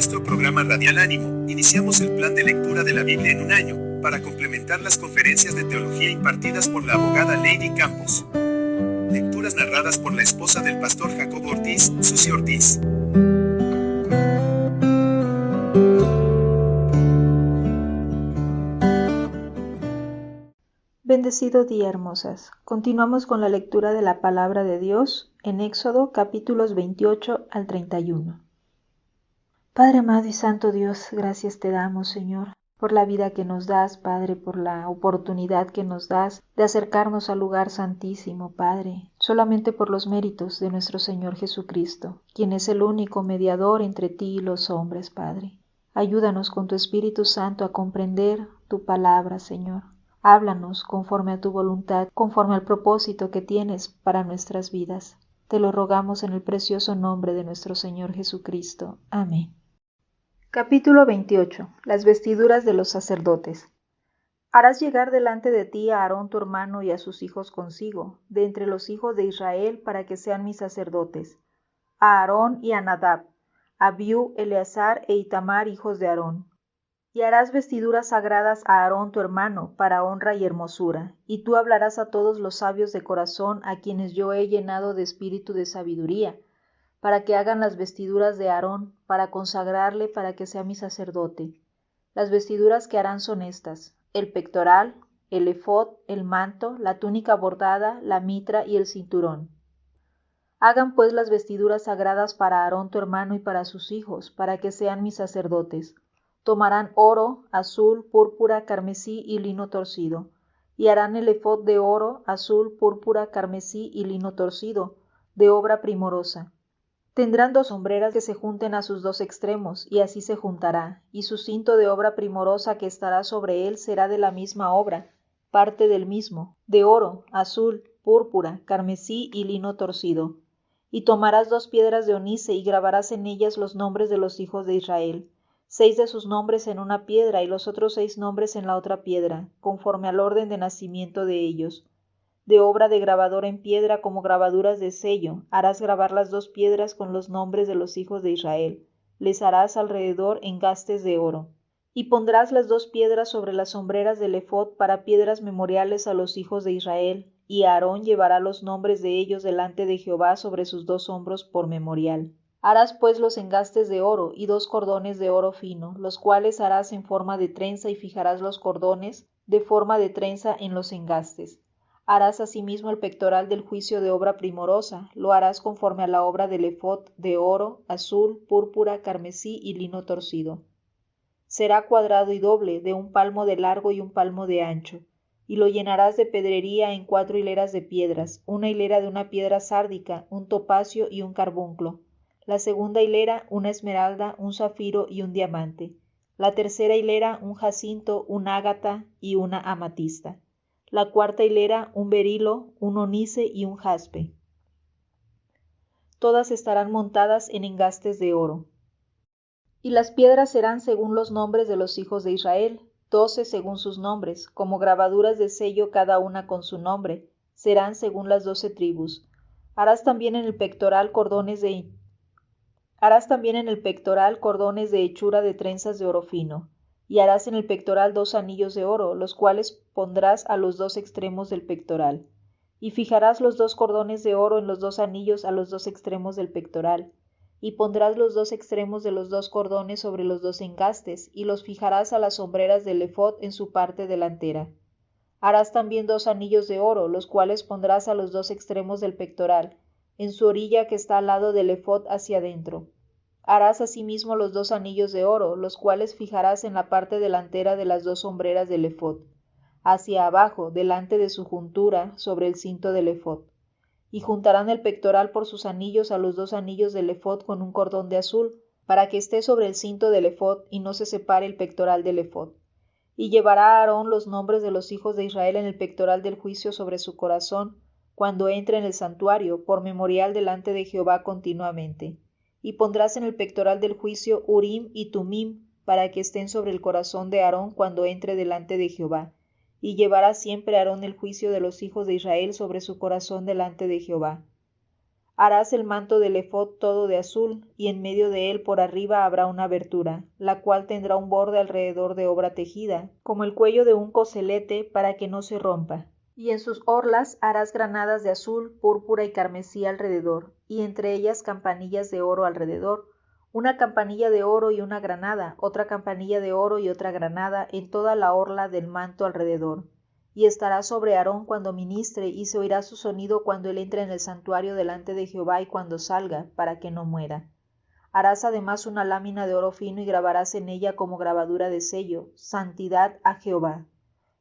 nuestro programa radial Ánimo, iniciamos el plan de lectura de la Biblia en un año, para complementar las conferencias de teología impartidas por la abogada Lady Campos. Lecturas narradas por la esposa del pastor Jacobo Ortiz, Susi Ortiz. Bendecido día, hermosas. Continuamos con la lectura de la palabra de Dios en Éxodo capítulos 28 al 31. Padre amado y santo Dios, gracias te damos, Señor, por la vida que nos das, Padre, por la oportunidad que nos das de acercarnos al lugar santísimo, Padre, solamente por los méritos de nuestro Señor Jesucristo, quien es el único mediador entre ti y los hombres, Padre. Ayúdanos con tu Espíritu Santo a comprender tu palabra, Señor. Háblanos conforme a tu voluntad, conforme al propósito que tienes para nuestras vidas. Te lo rogamos en el precioso nombre de nuestro Señor Jesucristo. Amén. Capítulo 28. Las vestiduras de los sacerdotes. Harás llegar delante de ti a Aarón tu hermano y a sus hijos consigo, de entre los hijos de Israel, para que sean mis sacerdotes. A Aarón y a Nadab, a Abiú, Eleazar e Itamar, hijos de Aarón. Y harás vestiduras sagradas a Aarón tu hermano, para honra y hermosura, y tú hablarás a todos los sabios de corazón, a quienes yo he llenado de espíritu de sabiduría, para que hagan las vestiduras de Aarón, para consagrarle, para que sea mi sacerdote. Las vestiduras que harán son estas: el pectoral, el efod, el manto, la túnica bordada, la mitra y el cinturón. Hagan pues las vestiduras sagradas para Aarón tu hermano y para sus hijos, para que sean mis sacerdotes. Tomarán oro, azul, púrpura, carmesí y lino torcido, y harán el efod de oro, azul, púrpura, carmesí y lino torcido, de obra primorosa. Tendrán 2 hombreras que se junten a sus 2 extremos, y así se juntará, y su cinto de obra primorosa que estará sobre él será de la misma obra, parte del mismo, de oro, azul, púrpura, carmesí y lino torcido. Y tomarás 2 piedras de onice y grabarás en ellas los nombres de los hijos de Israel, 6 de sus nombres en una piedra y los otros 6 nombres en la otra piedra, conforme al orden de nacimiento de ellos. De obra de grabador en piedra como grabaduras de sello, harás grabar las 2 piedras con los nombres de los hijos de Israel. Les harás alrededor engastes de oro. Y pondrás las 2 piedras sobre las hombreras del efod para piedras memoriales a los hijos de Israel, y Aarón llevará los nombres de ellos delante de Jehová sobre sus 2 hombros por memorial. Harás pues los engastes de oro y 2 cordones de oro fino, los cuales harás en forma de trenza y fijarás los cordones de forma de trenza en los engastes. Harás asimismo el pectoral del juicio de obra primorosa, lo harás conforme a la obra del efod de oro, azul, púrpura, carmesí y lino torcido. Será cuadrado y doble, de 1 palmo de largo y 1 palmo de ancho, y lo llenarás de pedrería en 4 hileras de piedras, una hilera de una piedra sárdica, un topacio y un carbunclo. La segunda hilera, una esmeralda, un zafiro y un diamante. La tercera hilera, un jacinto, un ágata y una amatista. La cuarta hilera, un berilo, un onice y un jaspe. Todas estarán montadas en engastes de oro. Y las piedras serán según los nombres de los hijos de Israel, 12 según sus nombres, como grabaduras de sello cada una con su nombre, serán según las 12 tribus. Harás también en el pectoral cordones de hechura de trenzas de oro fino, y harás en el pectoral 2 anillos de oro, los cuales pondrás a los 2 extremos del pectoral. Y fijarás los 2 cordones de oro en los 2 anillos a los 2 extremos del pectoral, y pondrás los 2 extremos de los 2 cordones sobre los 2 engastes, y los fijarás a las hombreras del efod en su parte delantera. Harás también 2 anillos de oro, los cuales pondrás a los 2 extremos del pectoral, en su orilla que está al lado del efod hacia adentro. Harás asimismo los 2 anillos de oro, los cuales fijarás en la parte delantera de las 2 hombreras del efod, hacia abajo, delante de su juntura, sobre el cinto del efod. Y juntarán el pectoral por sus anillos a los 2 anillos del efod con un cordón de azul, para que esté sobre el cinto del efod y no se separe el pectoral del efod. Y llevará a Aarón los nombres de los hijos de Israel en el pectoral del juicio sobre su corazón, cuando entre en el santuario, por memorial delante de Jehová continuamente. Y pondrás en el pectoral del juicio Urim y Tumim, para que estén sobre el corazón de Aarón cuando entre delante de Jehová. Y llevará siempre Aarón el juicio de los hijos de Israel sobre su corazón delante de Jehová. Harás el manto del ephod todo de azul, y en medio de él por arriba habrá una abertura, la cual tendrá un borde alrededor de obra tejida, como el cuello de un coselete, para que no se rompa. Y en sus orlas harás granadas de azul, púrpura y carmesí alrededor, y entre ellas campanillas de oro alrededor, una campanilla de oro y una granada, otra campanilla de oro y otra granada en toda la orla del manto alrededor. Y estará sobre Aarón cuando ministre, y se oirá su sonido cuando él entre en el santuario delante de Jehová y cuando salga, para que no muera. Harás además una lámina de oro fino y grabarás en ella como grabadura de sello, santidad a Jehová.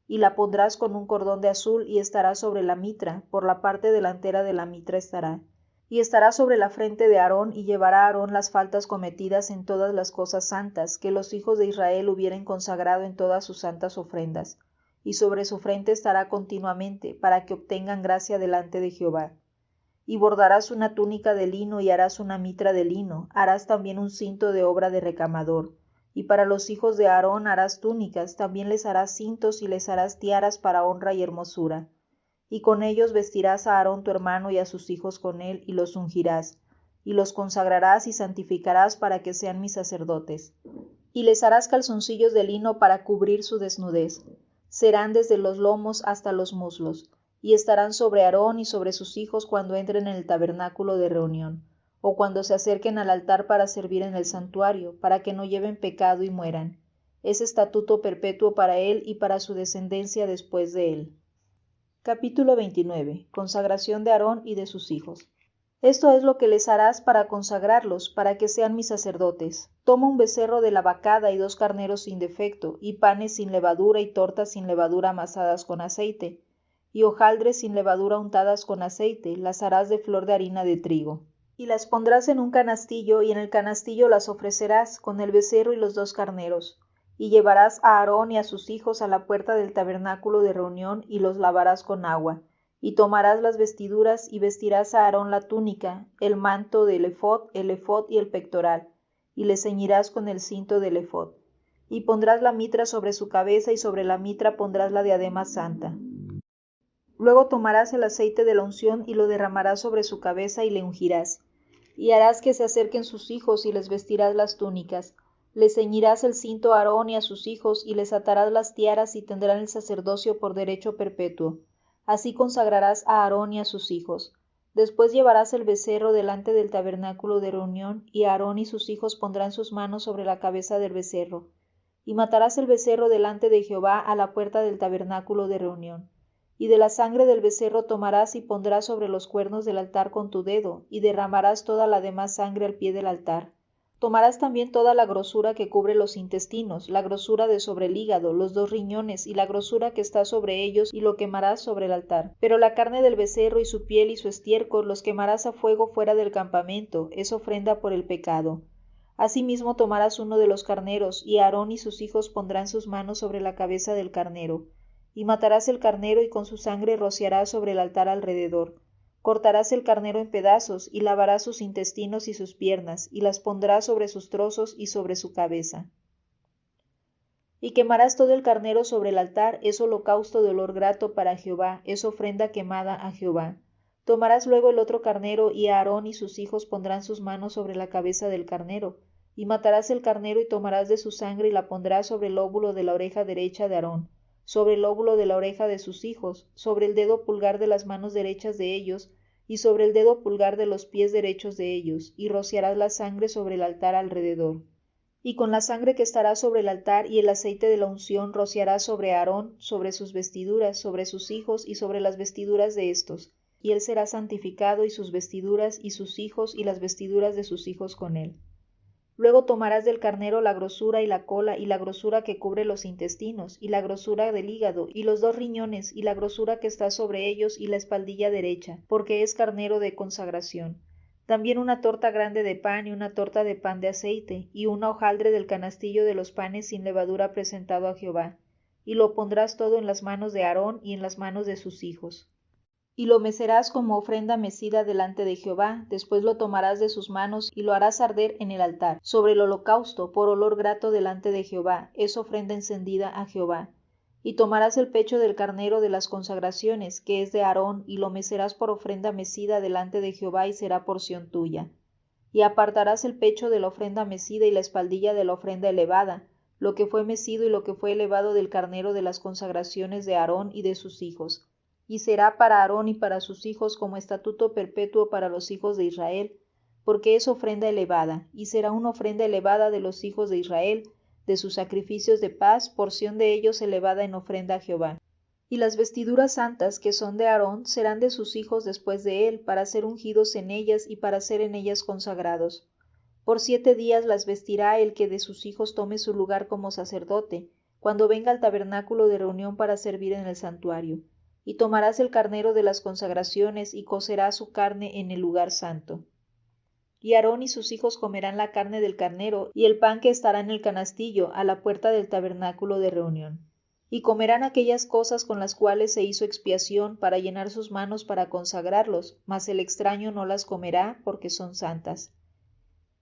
Y la pondrás con un cordón de azul y estará sobre la mitra, por la parte delantera de la mitra estará. Y estará sobre la frente de Aarón, y llevará Aarón las faltas cometidas en todas las cosas santas que los hijos de Israel hubieren consagrado en todas sus santas ofrendas, y sobre su frente estará continuamente, para que obtengan gracia delante de Jehová. Y bordarás una túnica de lino y harás una mitra de lino, harás también un cinto de obra de recamador. Y para los hijos de Aarón harás túnicas, también les harás cintos y les harás tiaras para honra y hermosura. Y con ellos vestirás a Aarón tu hermano y a sus hijos con él, y los ungirás, y los consagrarás y santificarás para que sean mis sacerdotes. Y les harás calzoncillos de lino para cubrir su desnudez. Serán desde los lomos hasta los muslos, y estarán sobre Aarón y sobre sus hijos cuando entren en el tabernáculo de reunión, o cuando se acerquen al altar para servir en el santuario, para que no lleven pecado y mueran. Es estatuto perpetuo para él y para su descendencia después de él. Capítulo 29. Consagración de Aarón y de sus hijos. Esto es lo que les harás para consagrarlos, para que sean mis sacerdotes. Toma un becerro de la vacada y 2 carneros sin defecto, y panes sin levadura y tortas sin levadura amasadas con aceite, y hojaldres sin levadura untadas con aceite, las harás de flor de harina de trigo. Y las pondrás en un canastillo, y en el canastillo las ofrecerás, con el becerro y los 2 carneros. Y llevarás a Aarón y a sus hijos a la puerta del tabernáculo de reunión, y los lavarás con agua. Y tomarás las vestiduras, y vestirás a Aarón la túnica, el manto del ephod y el pectoral, y le ceñirás con el cinto del ephod. Y pondrás la mitra sobre su cabeza, y sobre la mitra pondrás la diadema santa. Luego tomarás el aceite de la unción, y lo derramarás sobre su cabeza, y le ungirás. Y harás que se acerquen sus hijos, y les vestirás las túnicas. Les ceñirás el cinto a Aarón y a sus hijos, y les atarás las tiaras, y tendrán el sacerdocio por derecho perpetuo. Así consagrarás a Aarón y a sus hijos. Después llevarás el becerro delante del tabernáculo de reunión, y Aarón y sus hijos pondrán sus manos sobre la cabeza del becerro. Y matarás el becerro delante de Jehová a la puerta del tabernáculo de reunión. Y de la sangre del becerro tomarás y pondrás sobre los cuernos del altar con tu dedo, y derramarás toda la demás sangre al pie del altar. Tomarás también toda la grosura que cubre los intestinos, la grosura de sobre el hígado, los 2 riñones y la grosura que está sobre ellos, y lo quemarás sobre el altar. Pero la carne del becerro y su piel y su estiércol los quemarás a fuego fuera del campamento, es ofrenda por el pecado. Asimismo tomarás uno de los carneros, y Aarón y sus hijos pondrán sus manos sobre la cabeza del carnero. Y matarás el carnero y con su sangre rociarás sobre el altar alrededor. Cortarás el carnero en pedazos, y lavarás sus intestinos y sus piernas, y las pondrás sobre sus trozos y sobre su cabeza. Y quemarás todo el carnero sobre el altar, es holocausto de olor grato para Jehová, es ofrenda quemada a Jehová. Tomarás luego el otro carnero, y Aarón y sus hijos pondrán sus manos sobre la cabeza del carnero. Y matarás el carnero y tomarás de su sangre y la pondrás sobre el lóbulo de la oreja derecha de Aarón, sobre el lóbulo de la oreja de sus hijos, sobre el dedo pulgar de las manos derechas de ellos, y sobre el dedo pulgar de los pies derechos de ellos, y rociarás la sangre sobre el altar alrededor. Y con la sangre que estará sobre el altar y el aceite de la unción rociarás sobre Aarón, sobre sus vestiduras, sobre sus hijos y sobre las vestiduras de éstos, y él será santificado, y sus vestiduras, y sus hijos, y las vestiduras de sus hijos con él. Luego tomarás del carnero la grosura y la cola, y la grosura que cubre los intestinos, y la grosura del hígado, y los 2 riñones, y la grosura que está sobre ellos, y la espaldilla derecha, porque es carnero de consagración. También una torta grande de pan, y una torta de pan de aceite, y una hojaldre del canastillo de los panes sin levadura presentado a Jehová. Y lo pondrás todo en las manos de Aarón y en las manos de sus hijos. Y lo mecerás como ofrenda mecida delante de Jehová, después lo tomarás de sus manos y lo harás arder en el altar, sobre el holocausto, por olor grato delante de Jehová, es ofrenda encendida a Jehová. Y tomarás el pecho del carnero de las consagraciones, que es de Aarón, y lo mecerás por ofrenda mecida delante de Jehová, y será porción tuya. Y apartarás el pecho de la ofrenda mecida y la espaldilla de la ofrenda elevada, lo que fue mecido y lo que fue elevado del carnero de las consagraciones de Aarón y de sus hijos. Y será para Aarón y para sus hijos como estatuto perpetuo para los hijos de Israel, porque es ofrenda elevada, y será una ofrenda elevada de los hijos de Israel, de sus sacrificios de paz, porción de ellos elevada en ofrenda a Jehová. Y las vestiduras santas que son de Aarón serán de sus hijos después de él, para ser ungidos en ellas y para ser en ellas consagrados. Por 7 días las vestirá el que de sus hijos tome su lugar como sacerdote, cuando venga al tabernáculo de reunión para servir en el santuario. Y tomarás el carnero de las consagraciones y cocerás su carne en el lugar santo. Y Aarón y sus hijos comerán la carne del carnero y el pan que estará en el canastillo a la puerta del tabernáculo de reunión. Y comerán aquellas cosas con las cuales se hizo expiación para llenar sus manos para consagrarlos, mas el extraño no las comerá porque son santas.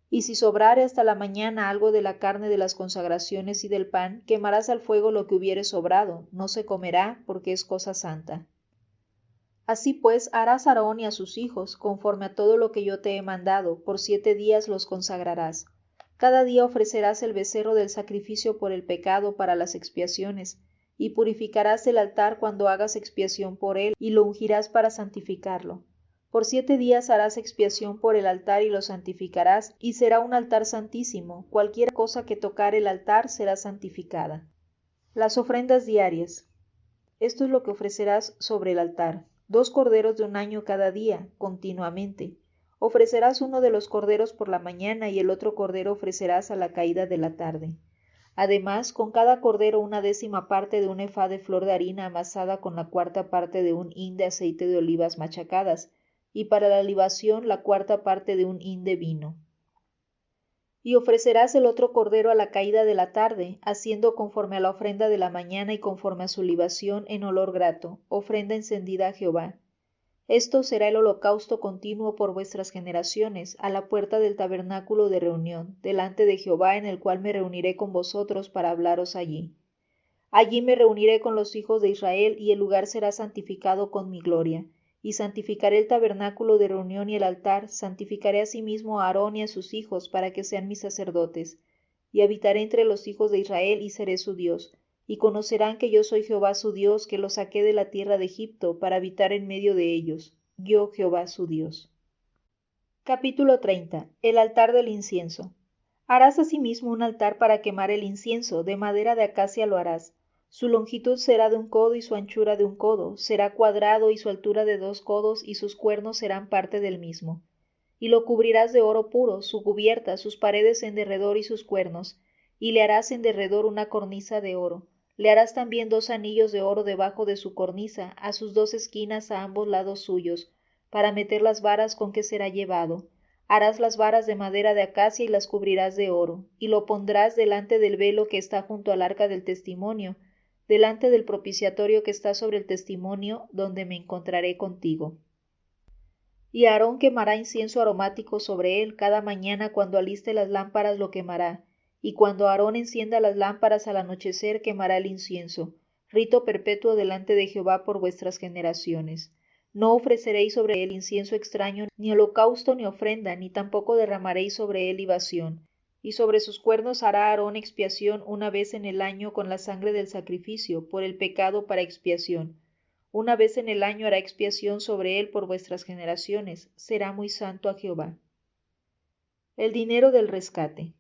Y si sobrare hasta la mañana algo de la carne de las consagraciones y del pan, quemarás al fuego lo que hubiere sobrado, no se comerá porque es cosa santa. Así pues harás a Aarón y a sus hijos, conforme a todo lo que yo te he mandado, por 7 días los consagrarás. Cada día ofrecerás el becerro del sacrificio por el pecado para las expiaciones, y purificarás el altar cuando hagas expiación por él, y lo ungirás para santificarlo. Por 7 días harás expiación por el altar y lo santificarás, y será un altar santísimo. Cualquier cosa que tocare el altar será santificada. Las ofrendas diarias. Esto es lo que ofrecerás sobre el altar: 2 corderos de un año cada día, continuamente. Ofrecerás uno de los corderos por la mañana y el otro cordero ofrecerás a la caída de la tarde. Además, con cada cordero 1/10 parte de un efá de flor de harina amasada con la 4ª parte de un hin de aceite de olivas machacadas, y para la libación la 4ª parte de un hin de vino. Y ofrecerás el otro cordero a la caída de la tarde, haciendo conforme a la ofrenda de la mañana y conforme a su libación en olor grato, ofrenda encendida a Jehová. Esto será el holocausto continuo por vuestras generaciones, a la puerta del tabernáculo de reunión, delante de Jehová, en el cual me reuniré con vosotros para hablaros allí. Allí me reuniré con los hijos de Israel, y el lugar será santificado con mi gloria. Y santificaré el tabernáculo de reunión y el altar, santificaré asimismo a Aarón y a sus hijos, para que sean mis sacerdotes. Y habitaré entre los hijos de Israel, y seré su Dios. Y conocerán que yo soy Jehová su Dios, que los saqué de la tierra de Egipto, para habitar en medio de ellos. Yo, Jehová su Dios. Capítulo 30. El altar del incienso. Harás asimismo un altar para quemar el incienso, de madera de acacia lo harás. Su longitud será de 1 codo y su anchura de 1 codo, será cuadrado y su altura de 2 codos, y sus cuernos serán parte del mismo. Y lo cubrirás de oro puro, su cubierta, sus paredes en derredor y sus cuernos, y le harás en derredor una cornisa de oro. Le harás también 2 anillos de oro debajo de su cornisa, a sus 2 esquinas a ambos lados suyos, para meter las varas con que será llevado. Harás las varas de madera de acacia y las cubrirás de oro, y lo pondrás delante del velo que está junto al arca del testimonio, delante del propiciatorio que está sobre el testimonio, donde me encontraré contigo. Y Aarón quemará incienso aromático sobre él, cada mañana cuando aliste las lámparas lo quemará, y cuando Aarón encienda las lámparas al anochecer quemará el incienso, rito perpetuo delante de Jehová por vuestras generaciones. No ofreceréis sobre él incienso extraño, ni holocausto ni ofrenda, ni tampoco derramaréis sobre él libación. Y sobre sus cuernos hará Aarón expiación 1 vez en el año con la sangre del sacrificio, por el pecado para expiación. 1 vez en el año hará expiación sobre él por vuestras generaciones, será muy santo a Jehová. El dinero del rescate.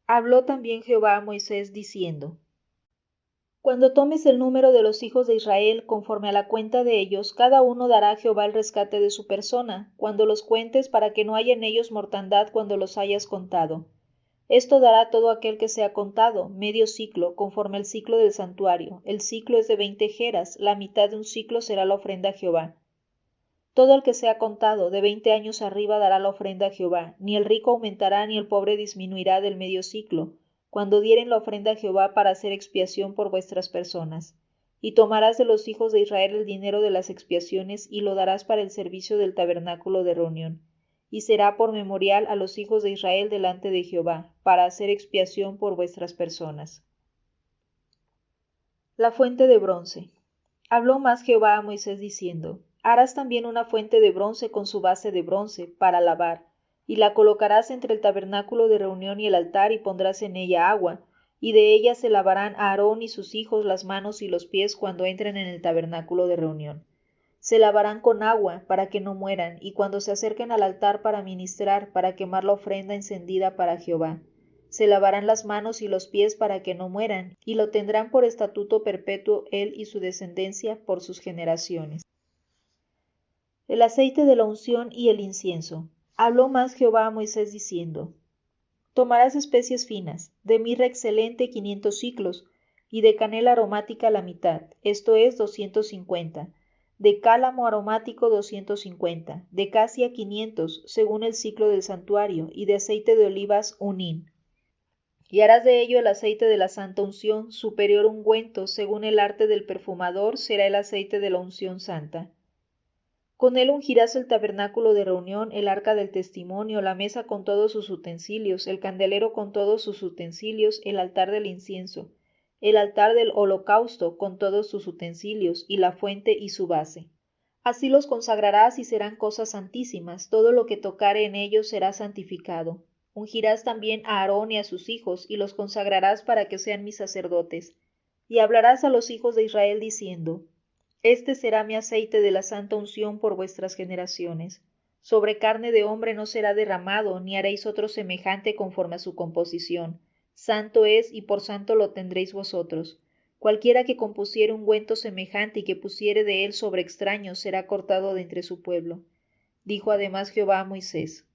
Habló también Jehová a Moisés diciendo: Cuando tomes el número de los hijos de Israel, conforme a la cuenta de ellos, cada uno dará a Jehová el rescate de su persona, cuando los cuentes, para que no haya en ellos mortandad cuando los hayas contado. Esto dará todo aquel que sea contado, medio siclo, conforme al siclo del santuario. El siclo es de 20 geras, la mitad de un siclo será la ofrenda a Jehová. Todo el que sea contado, de 20 años arriba, dará la ofrenda a Jehová. Ni el rico aumentará, ni el pobre disminuirá del medio siclo, cuando dieren la ofrenda a Jehová para hacer expiación por vuestras personas. Y tomarás de los hijos de Israel el dinero de las expiaciones, y lo darás para el servicio del tabernáculo de reunión. Y será por memorial a los hijos de Israel delante de Jehová, para hacer expiación por vuestras personas. La fuente de bronce. Habló más Jehová a Moisés diciendo: Harás también una fuente de bronce con su base de bronce, para lavar, y la colocarás entre el tabernáculo de reunión y el altar, y pondrás en ella agua, y de ella se lavarán Aarón y sus hijos las manos y los pies cuando entren en el tabernáculo de reunión. Se lavarán con agua, para que no mueran, y cuando se acerquen al altar para ministrar, para quemar la ofrenda encendida para Jehová. Se lavarán las manos y los pies para que no mueran, y lo tendrán por estatuto perpetuo él y su descendencia por sus generaciones. El aceite de la unción y el incienso. Habló más Jehová a Moisés diciendo: Tomarás especies finas, de mirra excelente 500 siclos, y de canela aromática la mitad, esto es 250, de cálamo aromático 250, de casia 500, según el ciclo del santuario, y de aceite de olivas un hin. Y harás de ello el aceite de la santa unción, superior ungüento, según el arte del perfumador será el aceite de la unción santa. Con él ungirás el tabernáculo de reunión, el arca del testimonio, la mesa con todos sus utensilios, el candelero con todos sus utensilios, el altar del incienso, el altar del holocausto con todos sus utensilios, y la fuente y su base. Así los consagrarás y serán cosas santísimas, todo lo que tocare en ellos será santificado. Ungirás también a Aarón y a sus hijos, y los consagrarás para que sean mis sacerdotes. Y hablarás a los hijos de Israel diciendo: Este será mi aceite de la santa unción por vuestras generaciones. Sobre carne de hombre no será derramado, ni haréis otro semejante conforme a su composición. Santo es, y por santo lo tendréis vosotros. Cualquiera que compusiere ungüento semejante y que pusiere de él sobre extraños será cortado de entre su pueblo. Dijo además Jehová a Moisés: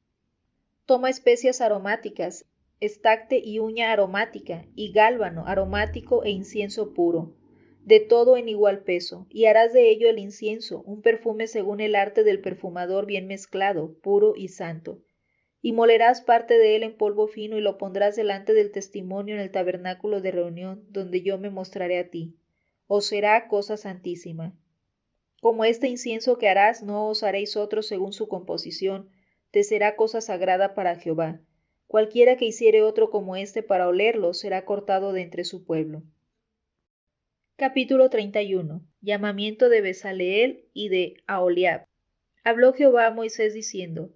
Toma especias aromáticas, estacte y uña aromática, y gálbano aromático e incienso puro, de todo en igual peso, y harás de ello el incienso, un perfume según el arte del perfumador bien mezclado, puro y santo. Y molerás parte de él en polvo fino y lo pondrás delante del testimonio en el tabernáculo de reunión, donde yo me mostraré a ti. Os será cosa santísima. Como este incienso que harás, no os haréis otro según su composición, te será cosa sagrada para Jehová. Cualquiera que hiciere otro como este para olerlo, será cortado de entre su pueblo. Capítulo 31. Llamamiento de Bezaleel y de Aholiab. Habló Jehová a Moisés diciendo: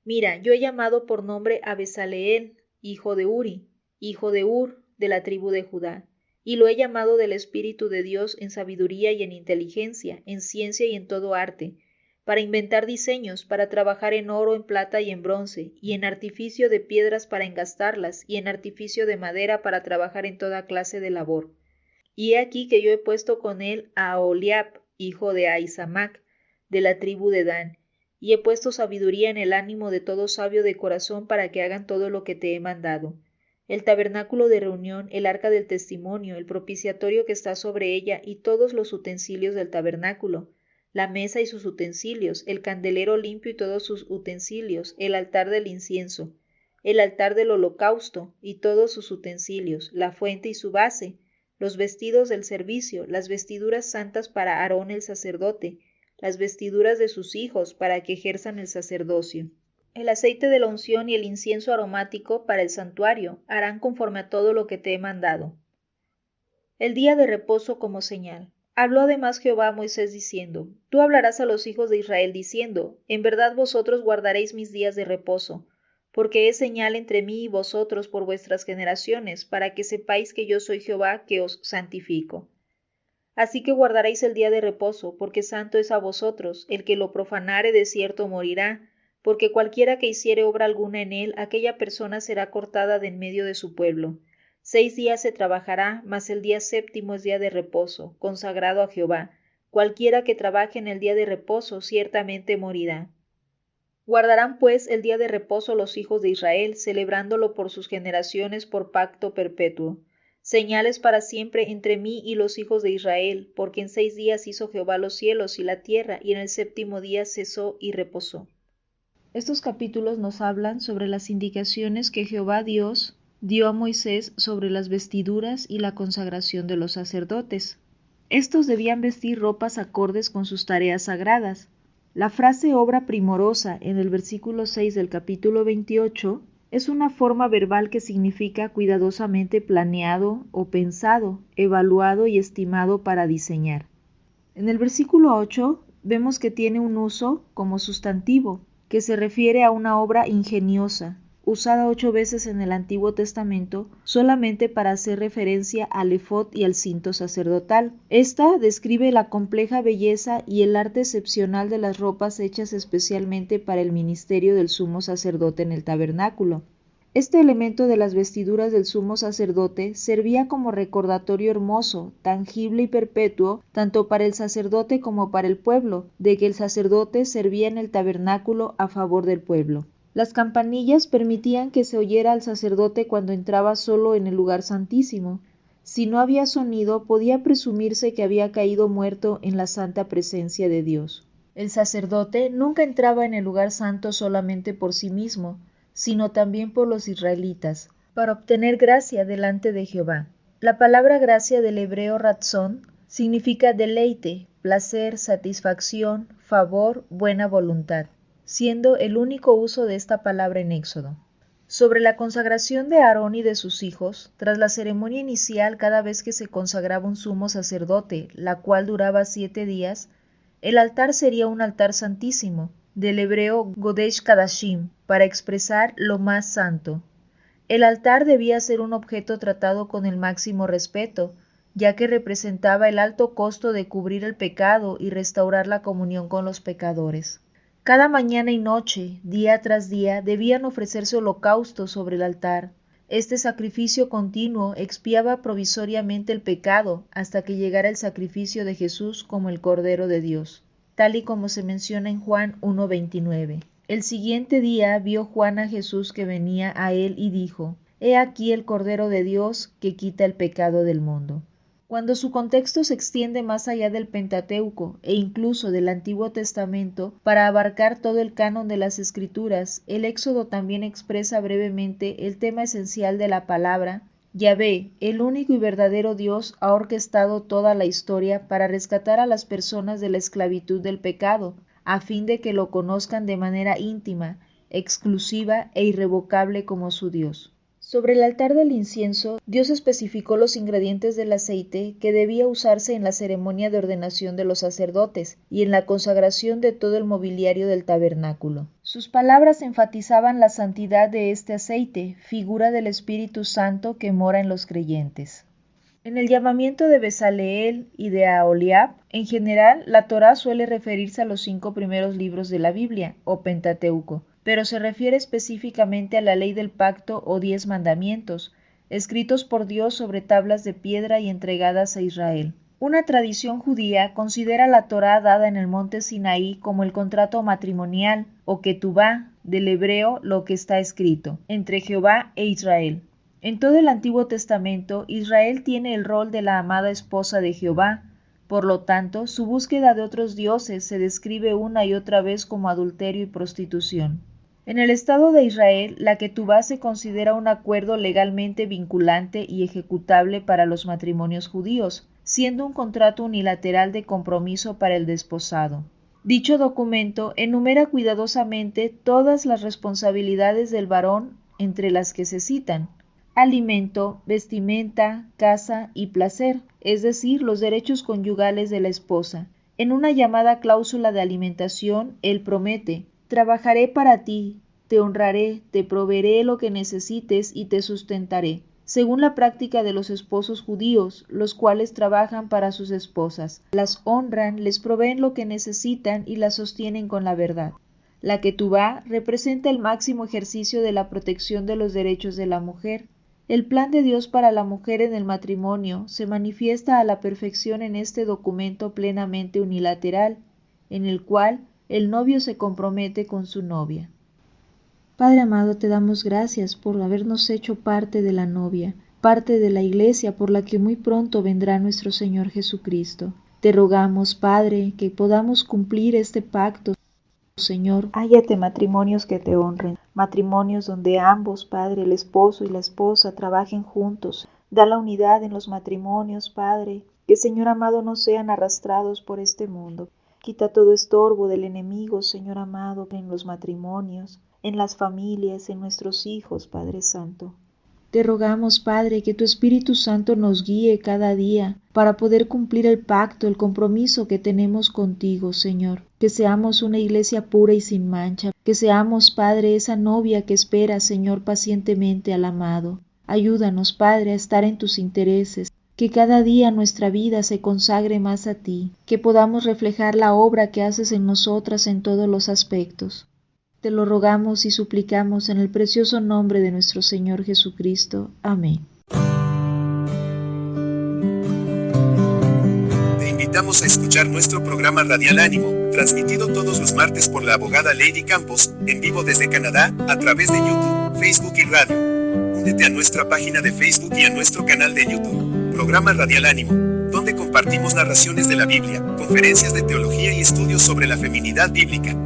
Mira, yo he llamado por nombre a Bezaleel, hijo de Uri, hijo de Hur, de la tribu de Judá, y lo he llamado del Espíritu de Dios en sabiduría y en inteligencia, en ciencia y en todo arte, para inventar diseños, para trabajar en oro, en plata y en bronce, y en artificio de piedras para engastarlas, y en artificio de madera para trabajar en toda clase de labor. Y he aquí que yo he puesto con él a Aholiab, hijo de Ahisamac, de la tribu de Dan, y he puesto sabiduría en el ánimo de todo sabio de corazón para que hagan todo lo que te he mandado. El tabernáculo de reunión, el arca del testimonio, el propiciatorio que está sobre ella y todos los utensilios del tabernáculo, la mesa y sus utensilios, el candelero limpio y todos sus utensilios, el altar del incienso, el altar del holocausto y todos sus utensilios, la fuente y su base, los vestidos del servicio, las vestiduras santas para Aarón el sacerdote, las vestiduras de sus hijos para que ejerzan el sacerdocio. El aceite de la unción y el incienso aromático para el santuario harán conforme a todo lo que te he mandado. El día de reposo como señal. Habló además Jehová a Moisés diciendo: Tú hablarás a los hijos de Israel diciendo: En verdad vosotros guardaréis mis días de reposo, porque es señal entre mí y vosotros por vuestras generaciones, para que sepáis que yo soy Jehová que os santifico. Así que guardaréis el día de reposo, porque santo es a vosotros. El que lo profanare de cierto morirá, porque cualquiera que hiciere obra alguna en él, aquella persona será cortada de en medio de su pueblo. 6 días se trabajará, mas el día séptimo es día de reposo, consagrado a Jehová. Cualquiera que trabaje en el día de reposo ciertamente morirá. Guardarán pues el día de reposo los hijos de Israel, celebrándolo por sus generaciones por pacto perpetuo. Señales para siempre entre mí y los hijos de Israel, porque en 6 días hizo Jehová los cielos y la tierra, y en el séptimo día cesó y reposó. Estos capítulos nos hablan sobre las indicaciones que Jehová Dios dio a Moisés sobre las vestiduras y la consagración de los sacerdotes. Estos debían vestir ropas acordes con sus tareas sagradas. La frase obra primorosa en el versículo 6 del capítulo 28 Es una forma verbal que significa cuidadosamente planeado o pensado, evaluado y estimado para diseñar. En el versículo 8 vemos que tiene un uso como sustantivo, que se refiere a una obra ingeniosa, usada 8 veces en el Antiguo Testamento solamente para hacer referencia al efod y al cinto sacerdotal. Esta describe la compleja belleza y el arte excepcional de las ropas hechas especialmente para el ministerio del sumo sacerdote en el tabernáculo. Este elemento de las vestiduras del sumo sacerdote servía como recordatorio hermoso, tangible y perpetuo, tanto para el sacerdote como para el pueblo, de que el sacerdote servía en el tabernáculo a favor del pueblo. Las campanillas permitían que se oyera al sacerdote cuando entraba solo en el lugar santísimo. Si no había sonido, podía presumirse que había caído muerto en la santa presencia de Dios. El sacerdote nunca entraba en el lugar santo solamente por sí mismo, sino también por los israelitas, para obtener gracia delante de Jehová. La palabra gracia del hebreo ratzón significa deleite, placer, satisfacción, favor, buena voluntad, siendo el único uso de esta palabra en Éxodo. Sobre la consagración de Aarón y de sus hijos, tras la ceremonia inicial cada vez que se consagraba un sumo sacerdote, la cual duraba 7 días, el altar sería un altar santísimo, del hebreo Godesh Kadashim, para expresar lo más santo. El altar debía ser un objeto tratado con el máximo respeto, ya que representaba el alto costo de cubrir el pecado y restaurar la comunión con los pecadores. Cada mañana y noche, día tras día, debían ofrecerse holocaustos sobre el altar. Este sacrificio continuo expiaba provisoriamente el pecado hasta que llegara el sacrificio de Jesús como el Cordero de Dios, tal y como se menciona en Juan 1:29. El siguiente día vio Juan a Jesús que venía a él y dijo: «He aquí el Cordero de Dios que quita el pecado del mundo». Cuando su contexto se extiende más allá del Pentateuco e incluso del Antiguo Testamento para abarcar todo el canon de las Escrituras, el Éxodo también expresa brevemente el tema esencial de la palabra. Yahvé, el único y verdadero Dios, ha orquestado toda la historia para rescatar a las personas de la esclavitud del pecado, a fin de que lo conozcan de manera íntima, exclusiva e irrevocable como su Dios. Sobre el altar del incienso, Dios especificó los ingredientes del aceite que debía usarse en la ceremonia de ordenación de los sacerdotes y en la consagración de todo el mobiliario del tabernáculo. Sus palabras enfatizaban la santidad de este aceite, figura del Espíritu Santo que mora en los creyentes. En el llamamiento de Besaleel y de Aholiab, en general, la Torá suele referirse a los 5 primeros libros de la Biblia, o Pentateuco, pero se refiere específicamente a la ley del pacto o 10 mandamientos, escritos por Dios sobre tablas de piedra y entregadas a Israel. Una tradición judía considera la Torá dada en el monte Sinaí como el contrato matrimonial, o ketubá, del hebreo lo que está escrito, entre Jehová e Israel. En todo el Antiguo Testamento, Israel tiene el rol de la amada esposa de Jehová. Por lo tanto, su búsqueda de otros dioses se describe una y otra vez como adulterio y prostitución. En el Estado de Israel, la ketubá se considera un acuerdo legalmente vinculante y ejecutable para los matrimonios judíos, siendo un contrato unilateral de compromiso para el desposado. Dicho documento enumera cuidadosamente todas las responsabilidades del varón, entre las que se citan: alimento, vestimenta, casa y placer, es decir, los derechos conyugales de la esposa. En una llamada cláusula de alimentación, él promete: trabajaré para ti, te honraré, te proveeré lo que necesites y te sustentaré, según la práctica de los esposos judíos, los cuales trabajan para sus esposas, las honran, les proveen lo que necesitan y las sostienen con la verdad. La ketubá representa el máximo ejercicio de la protección de los derechos de la mujer. El plan de Dios para la mujer en el matrimonio se manifiesta a la perfección en este documento plenamente unilateral, en el cual el novio se compromete con su novia. Padre amado, te damos gracias por habernos hecho parte de la novia, parte de la Iglesia por la que muy pronto vendrá nuestro Señor Jesucristo. Te rogamos, Padre, que podamos cumplir este pacto. Señor, hállate matrimonios que te honren, matrimonios donde ambos, Padre, el esposo y la esposa, trabajen juntos. Da la unidad en los matrimonios, Padre, que, Señor amado, no sean arrastrados por este mundo. Quita todo estorbo del enemigo, Señor amado, en los matrimonios. en las familias, en nuestros hijos, Padre Santo. Te rogamos, Padre, que tu Espíritu Santo nos guíe cada día para poder cumplir el pacto, el compromiso que tenemos contigo, Señor. Que seamos una iglesia pura y sin mancha. Que seamos, Padre, esa novia que espera, Señor, pacientemente al amado. Ayúdanos, Padre, a estar en tus intereses. Que cada día nuestra vida se consagre más a ti. Que podamos reflejar la obra que haces en nosotras en todos los aspectos. Te lo rogamos y suplicamos en el precioso nombre de nuestro Señor Jesucristo. Amén. Te invitamos a escuchar nuestro programa Radial Ánimo, transmitido todos los martes por la abogada Lady Campos, en vivo desde Canadá, a través de YouTube, Facebook y radio. Únete a nuestra página de Facebook y a nuestro canal de YouTube, Programa Radial Ánimo, donde compartimos narraciones de la Biblia, conferencias de teología y estudios sobre la feminidad bíblica.